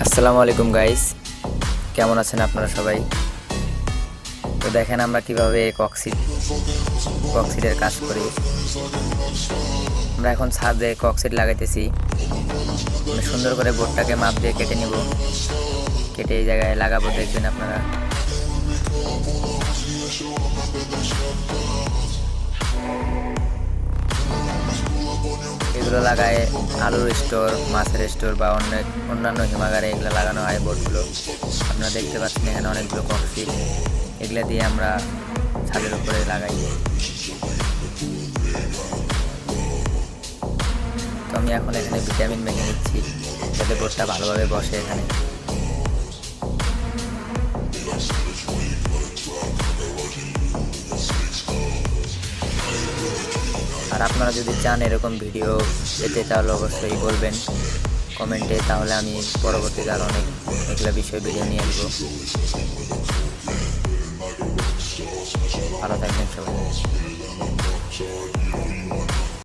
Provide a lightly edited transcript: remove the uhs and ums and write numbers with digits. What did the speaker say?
আসসালামু আলাইকুম গাইস, কেমন আছেন আপনারা সবাই? তো দেখেন আমরা কিভাবে কক্সিটের কাজ করি। আমরা এখন ছাদে কক্সিট লাগাইতেছি। সুন্দর করে বোর্ডটাকে মাপ দিয়ে কেটে নিব, কেটে এই জায়গায় লাগাবো। দেখবেন আপনারা এগুলো লাগায় আলুর স্টোর, মাছের স্টোর বা অন্যান্য হিমাগারে এগুলো লাগানো হয় বোর্ডগুলো। আপনারা দেখতে পাচ্ছেন এখানে অনেকগুলো কক্সিট, এগুলো দিয়ে আমরা ছাদের উপরে লাগাই। তো আমি এখন এখানে ভিটামিন মেখে নিচ্ছি যাতে বোর্ডটা ভালোভাবে বসে এখানে। আর আপনারা যদি চান এরকম ভিডিও পেতে তাহলে অবশ্যই বলবেন কমেন্টে, তাহলে আমি পরবর্তীতে আরও অনেক এগুলো বিষয়ে ভিডিও নিয়ে আসবো। ভালো থাকবেন সবাই।